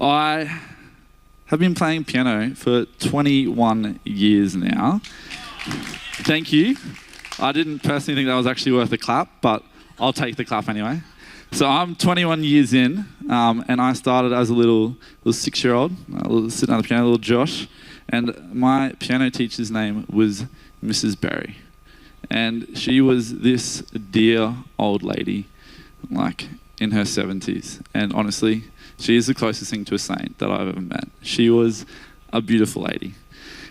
I have been playing piano for 21 years now. Thank you. I didn't personally think that was actually worth a clap, but I'll take the clap anyway. So I'm 21 years in, and I started as a little 6-year-old, sitting on the piano, little Josh, and my piano teacher's name was Mrs. Berry. And she was this dear old lady, like in her 70s. And honestly, she is the closest thing to a saint that I've ever met. She was a beautiful lady.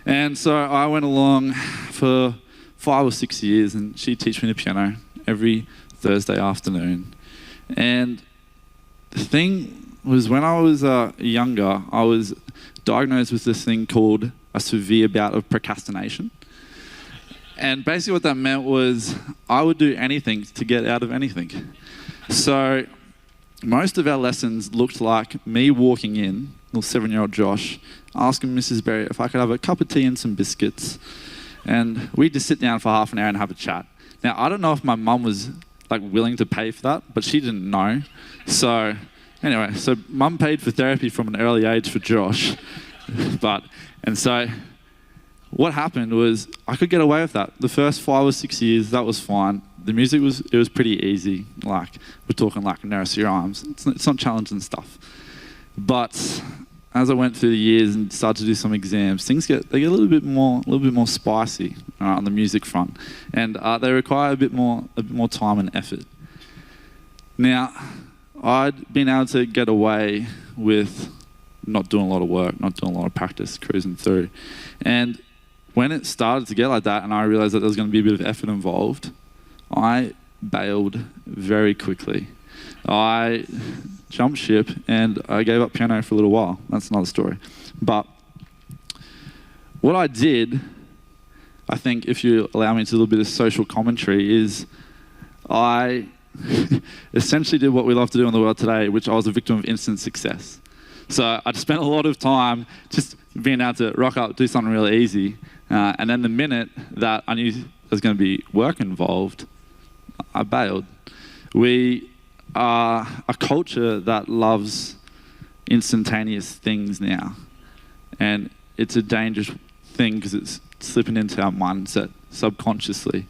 And so I went along for 5 or 6 years, and she'd teach me the piano every Thursday afternoon. And the thing was, when I was younger, I was diagnosed with this thing called a severe bout of procrastination. And basically what that meant was I would do anything to get out of anything. So most of our lessons looked like me walking in, little 7-year-old Josh, asking Mrs. Berry if I could have a cup of tea and some biscuits. And we'd just sit down for half an hour and have a chat. Now, I don't know if my mum was like willing to pay for that, but she didn't know. So anyway, so mum paid for therapy from an early age for Josh. And so what happened was I could get away with that. The first 5 or 6 years, that was fine. The music was pretty easy. Like, we're talking like nursery rhymes. It's not challenging stuff. But as I went through the years and started to do some exams, things get a little bit more spicy on the music front, and they require a bit more time and effort. Now, I'd been able to get away with not doing a lot of work, not doing a lot of practice, cruising through, and when it started to get like that, and I realized that there was going to be a bit of effort involved, I bailed very quickly. I jumped ship and I gave up piano for a little while. That's another story. But what I did, I think, if you allow me to do a little bit of social commentary, is I essentially did what we love to do in the world today, which I was a victim of instant success. So I spent a lot of time just being able to rock up, do something really easy, and then the minute that I knew there was going to be work involved, I bailed. We are a culture that loves instantaneous things now, and it's a dangerous thing because it's slipping into our mindset subconsciously.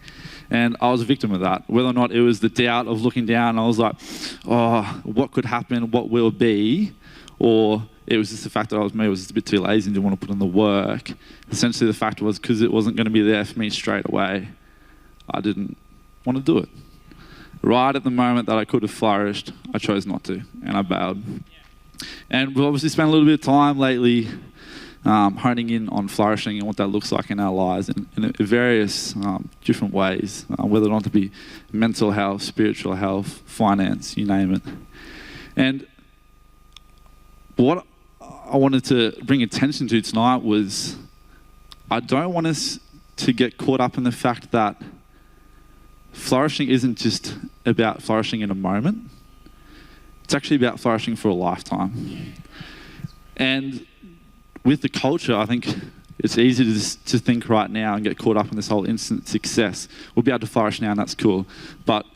And I was a victim of that. Whether or not it was the doubt of looking down, I was like, oh, what could happen, what will be, or it was just the fact that I was just a bit too lazy and didn't want to put in the work. Essentially the fact was, because it wasn't going to be there for me straight away, I didn't want to do it. Right at the moment that I could have flourished, I chose not to, and I bailed. And we've obviously spent a little bit of time lately honing in on flourishing and what that looks like in our lives in various different ways, whether or not to be mental health, spiritual health, finance, you name it. And what I wanted to bring attention to tonight was, I don't want us to get caught up in the fact that flourishing isn't just about flourishing in a moment. It's actually about flourishing for a lifetime. And with the culture, I think it's easy to think right now and get caught up in this whole instant success. We'll be able to flourish now and that's cool. But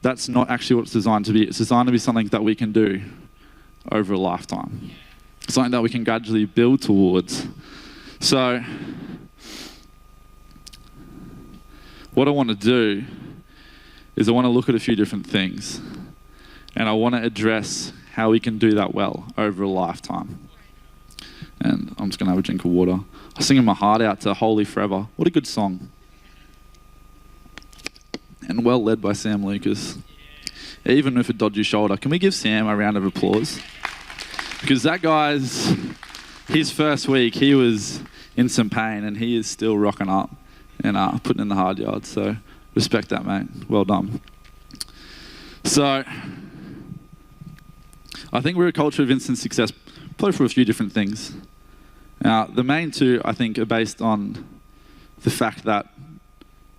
that's not actually what it's designed to be. It's designed to be something that we can do over a lifetime. Something that we can gradually build towards. So what I want to do is I want to look at a few different things, and I want to address how we can do that well over a lifetime. And I'm just going to have a drink of water. I was singing my heart out to Holy Forever. What a good song. And well led by Sam Lucas. Even with a dodgy shoulder. Can we give Sam a round of applause? Because that guy's, his first week, he was in some pain, and he is still rocking up and putting in the hard yards. So respect that, mate. Well done. So I think we're a culture of instant success, probably for a few different things. Now, the main two, I think, are based on the fact that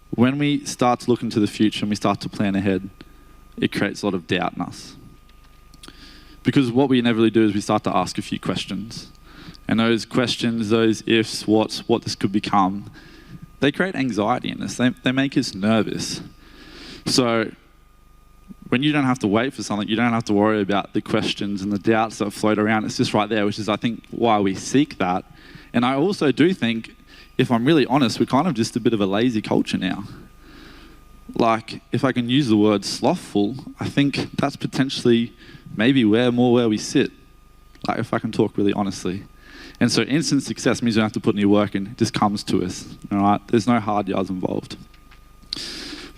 when we start to look into the future and we start to plan ahead, it creates a lot of doubt in us. Because what we inevitably do is we start to ask a few questions. And those questions, those ifs, what this could become, they create anxiety in us. They make us nervous. So when you don't have to wait for something, you don't have to worry about the questions and the doubts that float around. It's just right there, which is, I think, why we seek that. And I also do think, if I'm really honest, we're kind of just a bit of a lazy culture now. Like, if I can use the word slothful, I think that's potentially maybe where we sit. Like, if I can talk really honestly. And so instant success means you don't have to put any work in. It just comes to us, all right? There's no hard yards involved.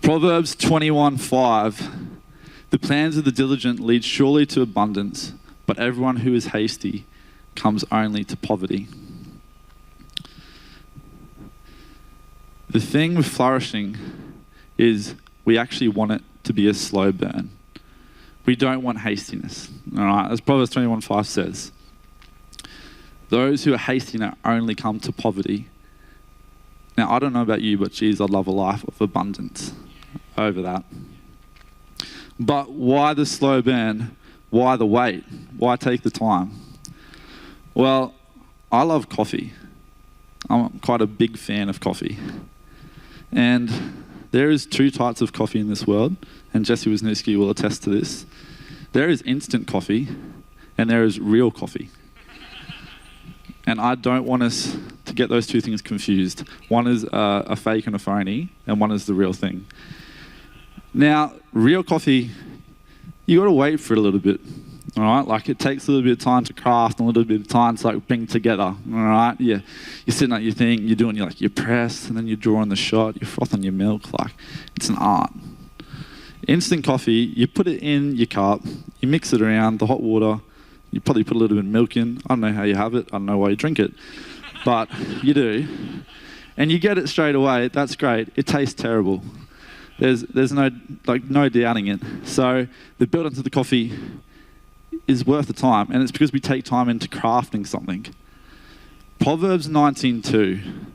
Proverbs 21:5. The plans of the diligent lead surely to abundance, but everyone who is hasty comes only to poverty. The thing with flourishing is we actually want it to be a slow burn. We don't want hastiness, all right? As Proverbs 21:5 says, those who are hasty only come to poverty. Now, I don't know about you, but geez, I'd love a life of abundance over that. But why the slow burn? Why the wait? Why take the time? Well, I love coffee. I'm quite a big fan of coffee. And there is two types of coffee in this world, and Jesse Wisniewski will attest to this. There is instant coffee, and there is real coffee. And I don't want us to get those two things confused. One is a fake and a phony, and one is the real thing. Now, real coffee, you got to wait for it a little bit, all right? Like, it takes a little bit of time to craft and a little bit of time to like bring together, all right? You're sitting at your thing, you're doing your press, and then you're drawing the shot, you're frothing your milk. Like, it's an art. Instant coffee, you put it in your cup, you mix it around, the hot water, you probably put a little bit of milk in. I don't know how you have it, I don't know why you drink it, but you do. And you get it straight away, that's great. It tastes terrible. There's no doubting it. So the build up to the coffee is worth the time, and it's because we take time into crafting something. Proverbs 19:2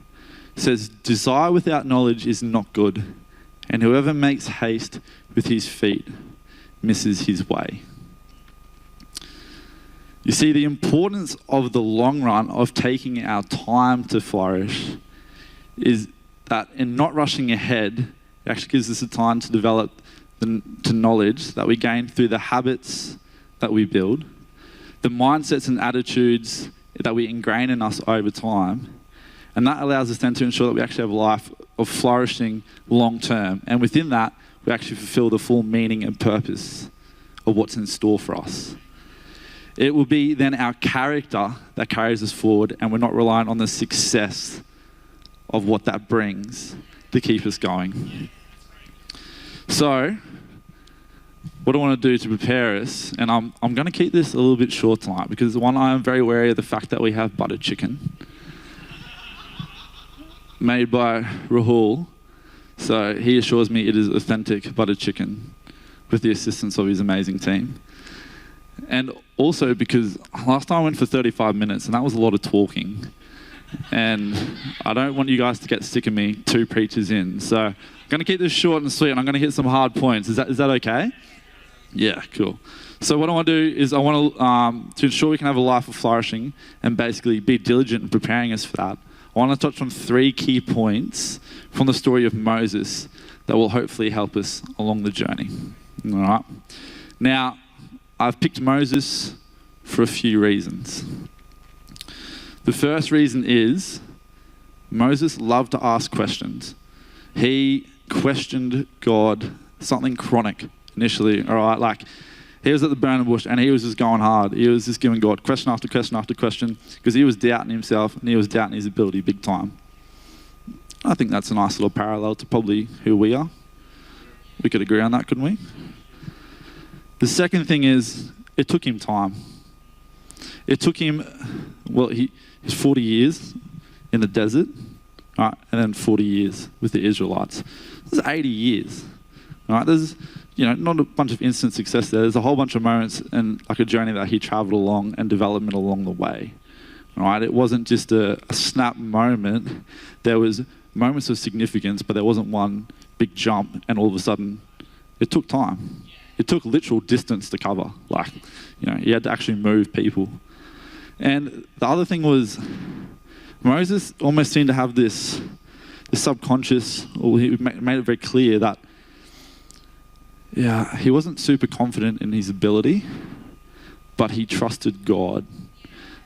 says, desire without knowledge is not good, and whoever makes haste with his feet misses his way. You see, the importance of the long run of taking our time to flourish is that in not rushing ahead, it actually gives us the time to develop the knowledge that we gain through the habits that we build, the mindsets and attitudes that we ingrain in us over time. And that allows us then to ensure that we actually have a life of flourishing long term. And within that, we actually fulfill the full meaning and purpose of what's in store for us. It will be then our character that carries us forward, and we're not relying on the success of what that brings to keep us going. So, what I want to do to prepare us, and I'm going to keep this a little bit short tonight, because one, I am very wary of the fact that we have butter chicken made by Rahul. So he assures me it is authentic butter chicken with the assistance of his amazing team. And also because last time I went for 35 minutes, and that was a lot of talking. And I don't want you guys to get sick of me 2 preachers in. So I'm going to keep this short and sweet, and I'm going to hit some hard points. Is that okay? Yeah, cool. So what I want to do is I want to ensure we can have a life of flourishing and basically be diligent in preparing us for that. I want to touch on 3 key points from the story of Moses that will hopefully help us along the journey. All right. Now, I've picked Moses for a few reasons. The first reason is Moses loved to ask questions. He questioned God, something chronic initially, all right? Like, he was at the burning bush and he was just going hard. He was just giving God question after question after question because he was doubting himself and he was doubting his ability big time. I think that's a nice little parallel to probably who we are. We could agree on that, couldn't we? The second thing is, it took him time. It took him, he's 40 years in the desert, right? And then 40 years with the Israelites. This is 80 years, right? There's, not a bunch of instant success there. There's a whole bunch of moments and like a journey that he traveled along and development along the way, right? It wasn't just a snap moment. There was moments of significance, but there wasn't one big jump and all of a sudden it took time. It took literal distance to cover. Like, he had to actually move people. And the other thing was, Moses almost seemed to have this subconscious, or he made it very clear that Yeah, he wasn't super confident in his ability, but he trusted God.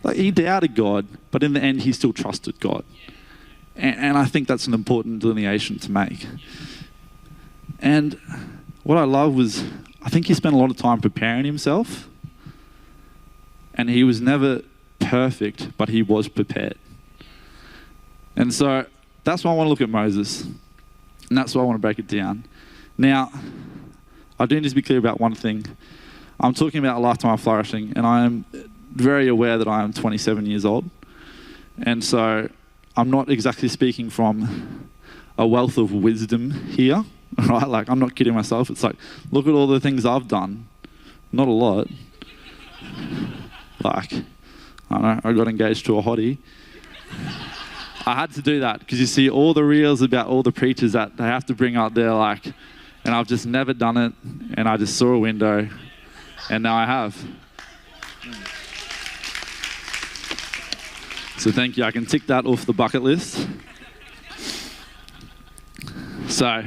Like, he doubted God, but in the end, he still trusted God. And I think that's an important delineation to make. And what I love was, I think he spent a lot of time preparing himself, and he was never perfect, but he was prepared. And so that's why I want to look at Moses, and that's why I want to break it down. Now, I do need to be clear about one thing. I'm talking about a lifetime of flourishing, and I am very aware that I am 27 years old. And so I'm not exactly speaking from a wealth of wisdom here, right? Like, I'm not kidding myself. It's like, look at all the things I've done. Not a lot. Like, I don't know, I got engaged to a hottie. I had to do that because you see all the reels about all the preachers that they have to bring out there, like, and I've just never done it, and I just saw a window, and now I have. So thank you. I can tick that off the bucket list. So,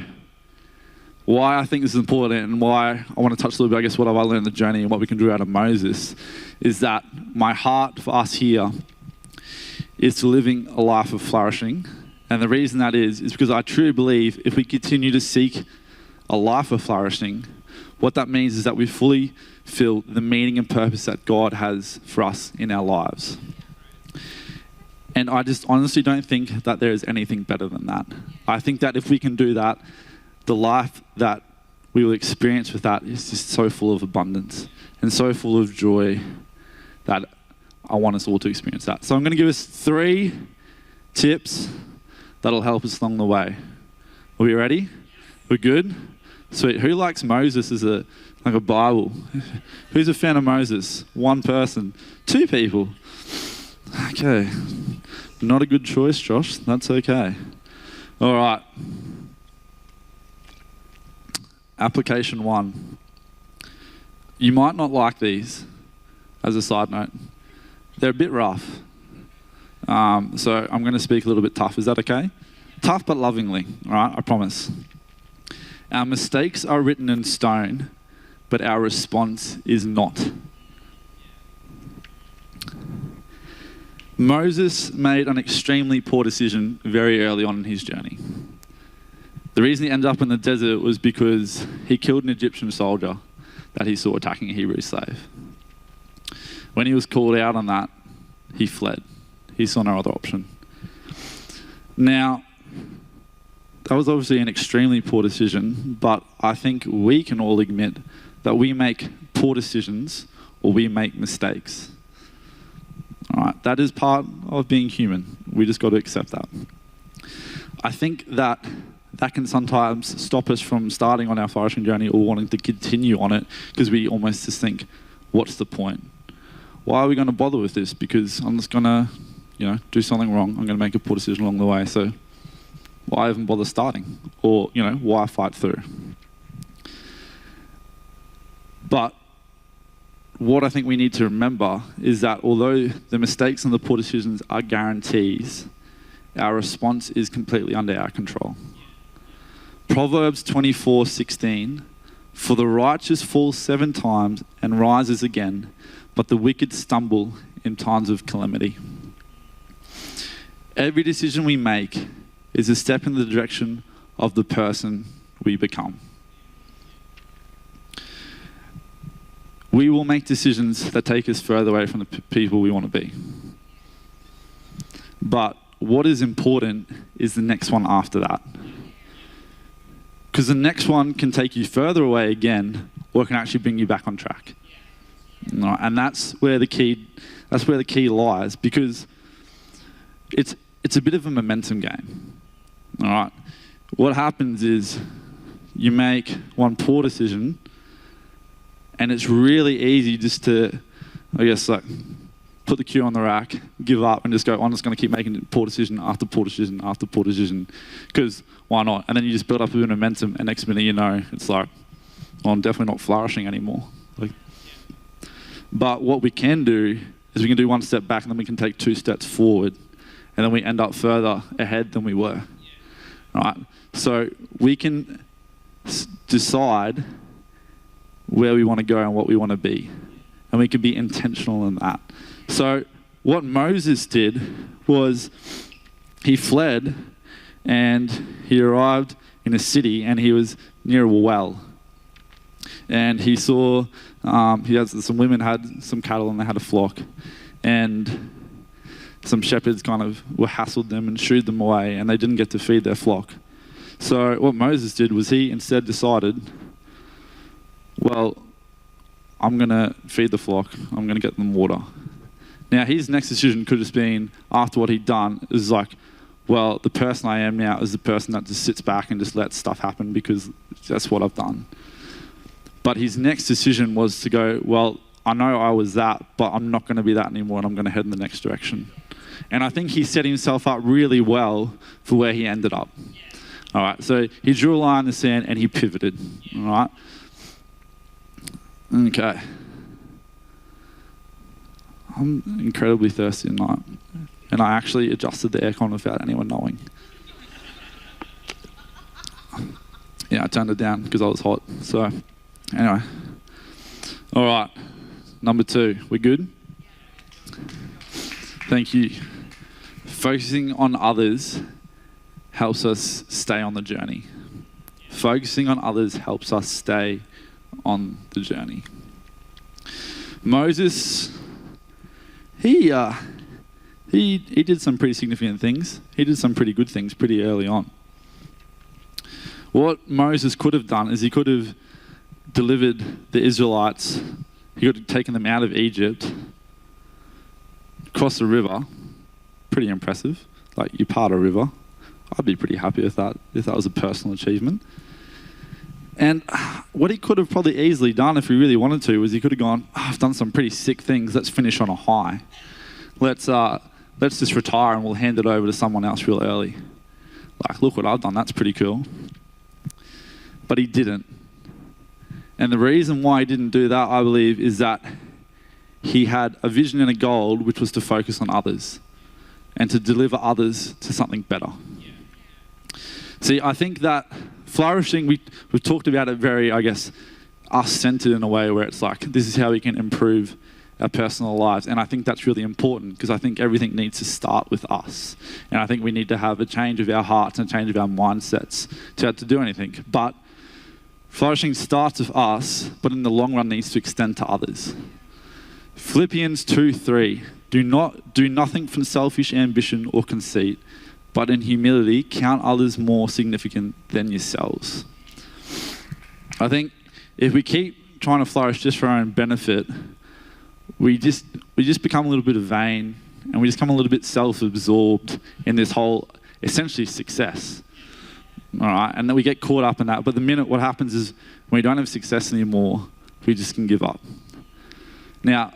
why I think this is important and why I want to touch a little bit, I guess, what I've learned in the journey and what we can do out of Moses is that my heart for us here is to living a life of flourishing. And the reason that is because I truly believe if we continue to seek a life of flourishing, what that means is that we fully feel the meaning and purpose that God has for us in our lives. And I just honestly don't think that there is anything better than that. I think that if we can do that, the life that we will experience with that is just so full of abundance and so full of joy that I want us all to experience that. So I'm going to give us 3 tips that'll help us along the way. Are we ready? We're good? Sweet. Who likes Moses as a Bible? Who's a fan of Moses? 1 person. 2 people. Okay. Not a good choice, Josh. That's okay. All right. Application 1. You might not like these, as a side note. They're a bit rough. So I'm going to speak a little bit tough. Is that okay? Tough but lovingly, all right? I promise. Our mistakes are written in stone, but our response is not. Moses made an extremely poor decision very early on in his journey. The reason he ended up in the desert was because he killed an Egyptian soldier that he saw attacking a Hebrew slave. When he was called out on that, he fled. He saw no other option. Now, that was obviously an extremely poor decision, but I think we can all admit that we make poor decisions or we make mistakes. All right, that is part of being human. We just got to accept that. I think that can sometimes stop us from starting on our flourishing journey or wanting to continue on it because we almost just think, what's the point? Why are we going to bother with this? Because I'm just going to, do something wrong. I'm going to make a poor decision along the way. So why even bother starting? Or, why fight through? But what I think we need to remember is that although the mistakes and the poor decisions are guarantees, our response is completely under our control. Proverbs 24:16, for the righteous falls 7 times and rises again, but the wicked stumble in times of calamity. Every decision we make is a step in the direction of the person we become. We will make decisions that take us further away from the people we want to be. But what is important is the next one after that. Because the next one can take you further away again, or it can actually bring you back on track. Right, and that's where the key lies, because it's a bit of a momentum game. All right. What happens is you make one poor decision, and it's really easy just to, put the cue on the rack, give up, and just go, I'm just going to keep making poor decision after poor decision after poor decision, because why not? And then you just build up a bit of momentum, and next minute you know, it's like, I'm definitely not flourishing anymore. But what we can do is we can do 1 step back, and then we can take 2 steps forward, and then we end up further ahead than we were. Right? So we can decide where we want to go and what we want to be. And we can be intentional in that. So what Moses did was he fled and he arrived in a city and he was near a well. And he saw, some women had some cattle and they had a flock. And some shepherds kind of were hassled them and shooed them away and they didn't get to feed their flock. So what Moses did was he instead decided, well, I'm going to feed the flock. I'm going to get them water. Now, his next decision could have been, after what he'd done, is like, well, the person I am now is the person that just sits back and just lets stuff happen because that's what I've done. But his next decision was to go, well, I know I was that, but I'm not going to be that anymore and I'm going to head in the next direction. And I think he set himself up really well for where he ended up. All right, so he drew a line in the sand and he pivoted. All right. Okay. I'm incredibly thirsty tonight. And I actually adjusted the aircon without anyone knowing. Yeah, I turned it down because I was hot. So, anyway. All right. Number 2. We good? Thank you. Focusing on others helps us stay on the journey. Focusing on others helps us stay on the journey. Moses, he did some pretty significant things. He did some pretty good things pretty early on. What Moses could have done is he could have delivered the Israelites. He could have taken them out of Egypt, across the river. Pretty impressive. Like, you part a river. I'd be pretty happy with that if that was a personal achievement. And what he could have probably easily done if he really wanted to was he could have gone, I've done some pretty sick things. Let's finish on a high. Let's just retire and we'll hand it over to someone else real early. Like, look what I've done. That's pretty cool. But he didn't. And the reason why he didn't do that, I believe, is that he had a vision and a goal, which was to focus on others and to deliver others to something better. See, I think that flourishing, we've talked about it very, I guess, us-centered in a way where it's like, this is how we can improve our personal lives. And I think that's really important because I think everything needs to start with us. And I think we need to have a change of our hearts and a change of our mindsets to have to do anything. But flourishing starts with us, but in the long run needs to extend to others. Philippians 2:3, do nothing from selfish ambition or conceit, but in humility count others more significant than yourselves. I think if we keep trying to flourish just for our own benefit, we just become a little bit vain and we just become a little bit self-absorbed in this whole, essentially, success. All right, and then we get caught up in that. But the minute what happens is when we don't have success anymore, we just can give up. Now,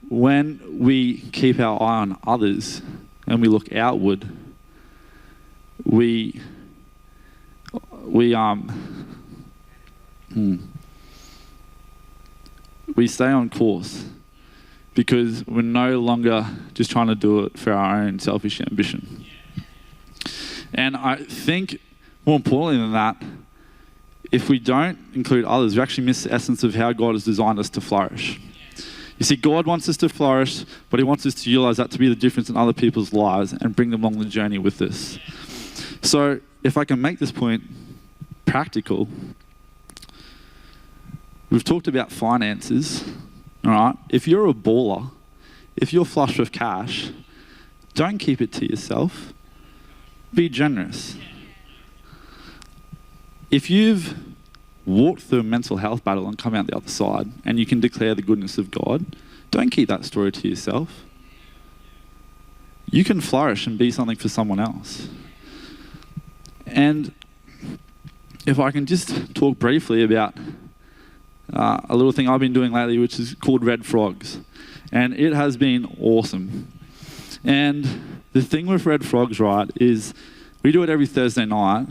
when we keep our eye on others and we look outward, we stay on course because we're no longer just trying to do it for our own selfish ambition. And I think more importantly than that, if we don't include others, we actually miss the essence of how God has designed us to flourish. You see, God wants us to flourish, but he wants us to realize that to be the difference in other people's lives and bring them along the journey with us. So if I can make this point practical, we've talked about finances, all right? If you're a baller, if you're flush with cash, don't keep it to yourself. Be generous. If you've walked through a mental health battle and come out the other side and you can declare the goodness of God, don't keep that story to yourself. You can flourish and be something for someone else. And if I can just talk briefly about a little thing I've been doing lately, which is called Red Frogs. And it has been awesome. And the thing with Red Frogs, right, is we do it every Thursday night.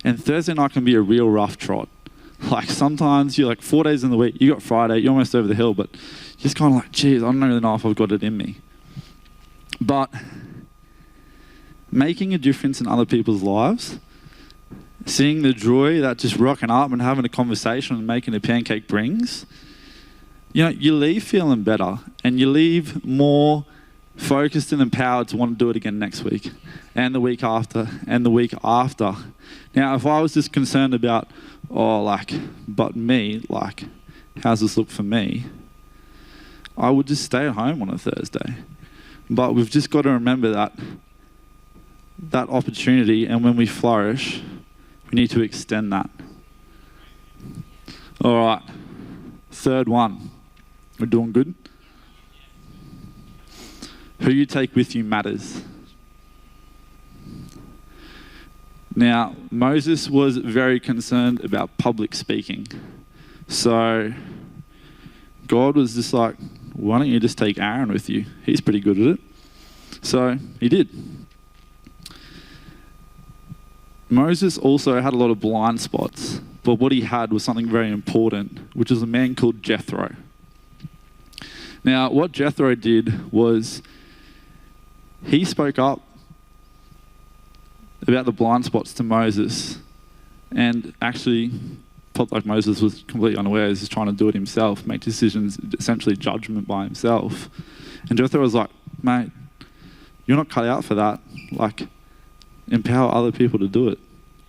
And Thursday night can be a real rough trot. Like sometimes you're like 4 days in the week, you got Friday, you're almost over the hill, but you're just kind of like, geez, I don't really know if I've got it in me. But making a difference in other people's lives seeing the joy that just rocking up and having a conversation and making a pancake brings, you leave feeling better and you leave more focused and empowered to want to do it again next week and the week after and the week after. Now, if I was just concerned about, but me, how's this look for me? I would just stay at home on a Thursday. But we've just got to remember that opportunity, and when we flourish, we need to extend that. All right, third one. We're doing good? Who you take with you matters. Now, Moses was very concerned about public speaking. So God was just like, why don't you just take Aaron with you? He's pretty good at it. So he did. Moses also had a lot of blind spots, but what he had was something very important, which is a man called Jethro. Now, what Jethro did was he spoke up about the blind spots to Moses, and actually, Moses was completely unaware, he's just trying to do it himself, make decisions, essentially judgment by himself. And Jethro was like, mate, you're not cut out for that. Empower other people to do it.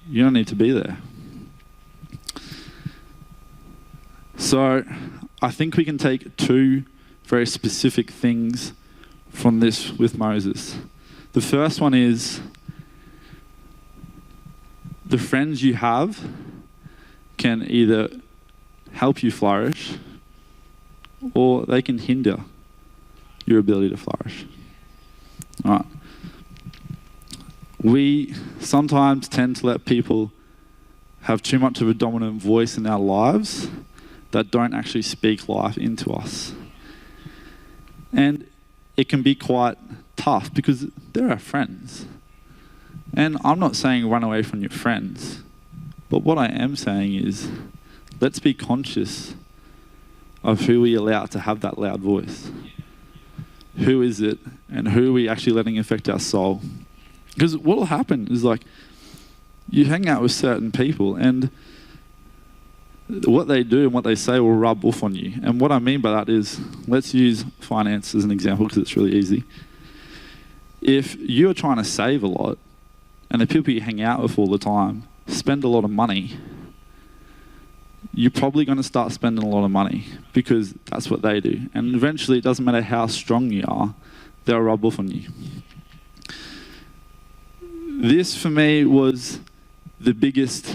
You don't need to be there. So I think we can take two very specific things from this with Moses. The first one is the friends you have can either help you flourish or they can hinder your ability to flourish. All right. We sometimes tend to let people have too much of a dominant voice in our lives that don't actually speak life into us. And it can be quite tough because they're our friends. And I'm not saying run away from your friends, but what I am saying is let's be conscious of who we allow to have that loud voice. Who is it, and who are we actually letting affect our soul? Because what will happen is you hang out with certain people and what they do and what they say will rub off on you. And what I mean by that is, let's use finance as an example because it's really easy. If you're trying to save a lot and the people you hang out with all the time spend a lot of money, you're probably going to start spending a lot of money because that's what they do. And eventually, it doesn't matter how strong you are, they'll rub off on you. This, for me, was the biggest,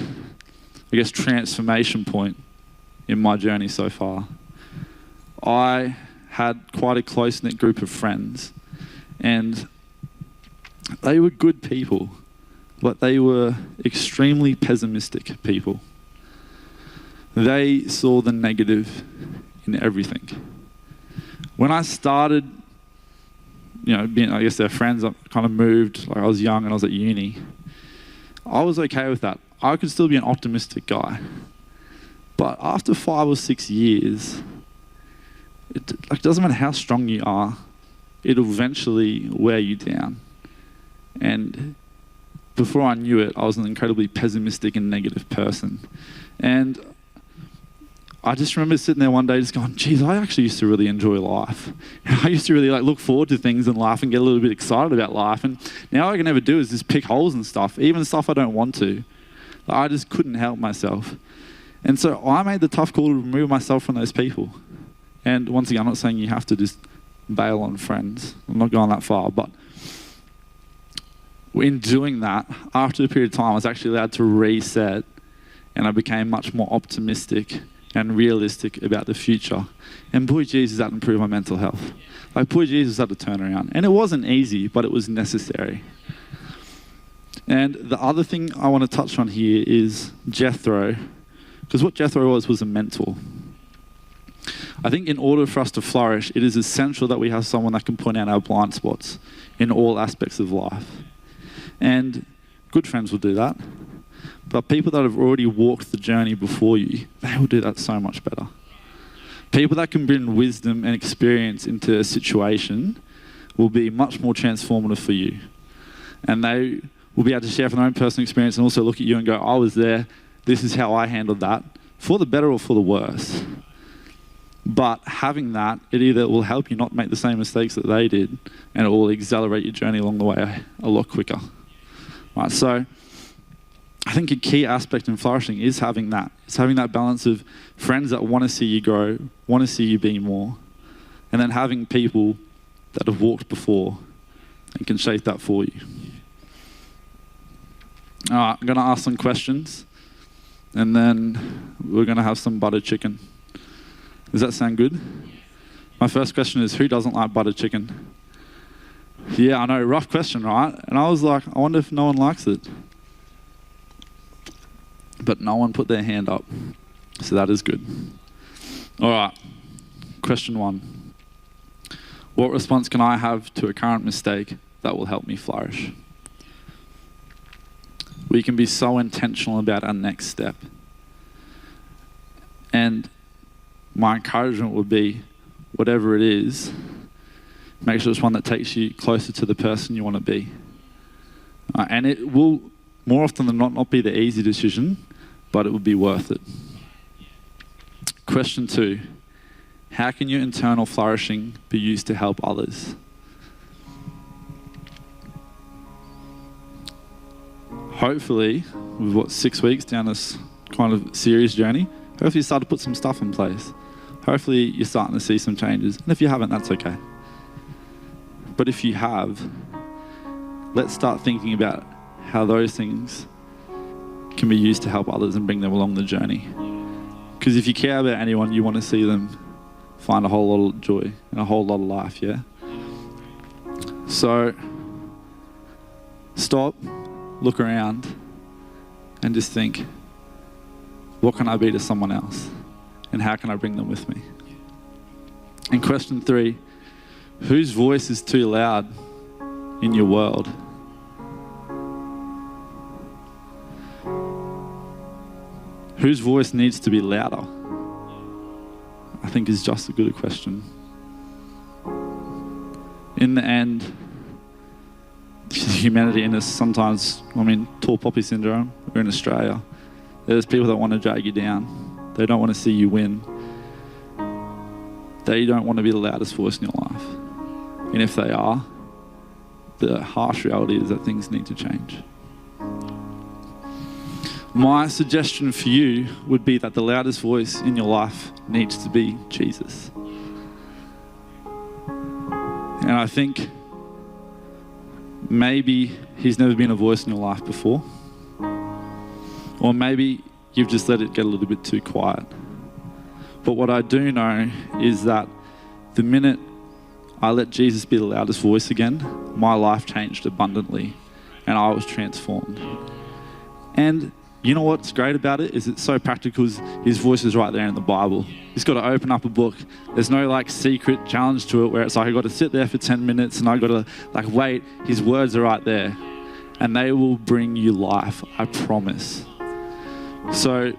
transformation point in my journey so far. I had quite a close-knit group of friends, and they were good people, but they were extremely pessimistic people. They saw the negative in everything. When I started, being, their friends, I kind of moved, I was young and I was at uni. I was okay with that. I could still be an optimistic guy. But after 5 or 6 years, it doesn't matter how strong you are, it'll eventually wear you down. And before I knew it, I was an incredibly pessimistic and negative person. And I just remember sitting there one day just going, geez, I actually used to really enjoy life. I used to really look forward to things and laugh and get a little bit excited about life. And now all I can ever do is just pick holes and stuff, even stuff I don't want to. I just couldn't help myself. And so I made the tough call to remove myself from those people. And once again, I'm not saying you have to just bail on friends. I'm not going that far. But in doing that, after a period of time, I was actually allowed to reset and I became much more optimistic and realistic about the future. And boy, Jesus, that improved my mental health. Boy, Jesus, that a turnaround. And it wasn't easy, but it was necessary. And the other thing I want to touch on here is Jethro, because what Jethro was a mentor. I think in order for us to flourish, it is essential that we have someone that can point out our blind spots in all aspects of life. And good friends will do that. But people that have already walked the journey before you, they will do that so much better. People that can bring wisdom and experience into a situation will be much more transformative for you. And they will be able to share from their own personal experience and also look at you and go, I was there, this is how I handled that, for the better or for the worse. But having that, it either will help you not make the same mistakes that they did, and it will accelerate your journey along the way a lot quicker. Right, so I think a key aspect in flourishing is having that. It's having that balance of friends that want to see you grow, want to see you be more, and then having people that have walked before and can shape that for you. All right, I'm going to ask some questions, and then we're going to have some butter chicken. Does that sound good? My first question is, who doesn't like butter chicken? Yeah, I know, rough question, right? And I was like, I wonder if no one likes it. But no one put their hand up, so that is good. All right, question 1. What response can I have to a current mistake that will help me flourish? We can be so intentional about our next step. And my encouragement would be, whatever it is, make sure it's one that takes you closer to the person you want to be. And it will, more often than not be the easy decision, but it would be worth it. Question 2, how can your internal flourishing be used to help others? Hopefully, we've got 6 weeks down this kind of serious journey. Hopefully you start to put some stuff in place. Hopefully you're starting to see some changes. And if you haven't, that's okay. But if you have, let's start thinking about how those things can be used to help others and bring them along the journey. Because if you care about anyone, you want to see them find a whole lot of joy and a whole lot of life, yeah? So, stop, look around, and just think, what can I be to someone else? And how can I bring them with me? And question 3, whose voice is too loud in your world? Whose voice needs to be louder? I think is just as good a question. In the end, humanity in us sometimes, tall poppy syndrome, we're in Australia. There's people that want to drag you down. They don't want to see you win. They don't want to be the loudest voice in your life. And if they are, the harsh reality is that things need to change. My suggestion for you would be that the loudest voice in your life needs to be Jesus. And I think maybe he's never been a voice in your life before. Or maybe you've just let it get a little bit too quiet. But what I do know is that the minute I let Jesus be the loudest voice again, my life changed abundantly and I was transformed. And you know what's great about it is it's so practical. His voice is right there in the Bible. He's got to open up a book. There's no secret challenge to it where it's like I've got to sit there for 10 minutes and I've got to wait. His words are right there and they will bring you life, I promise. So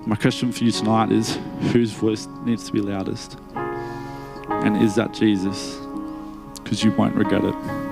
my question for you tonight is, whose voice needs to be loudest? And is that Jesus? Because you won't regret it.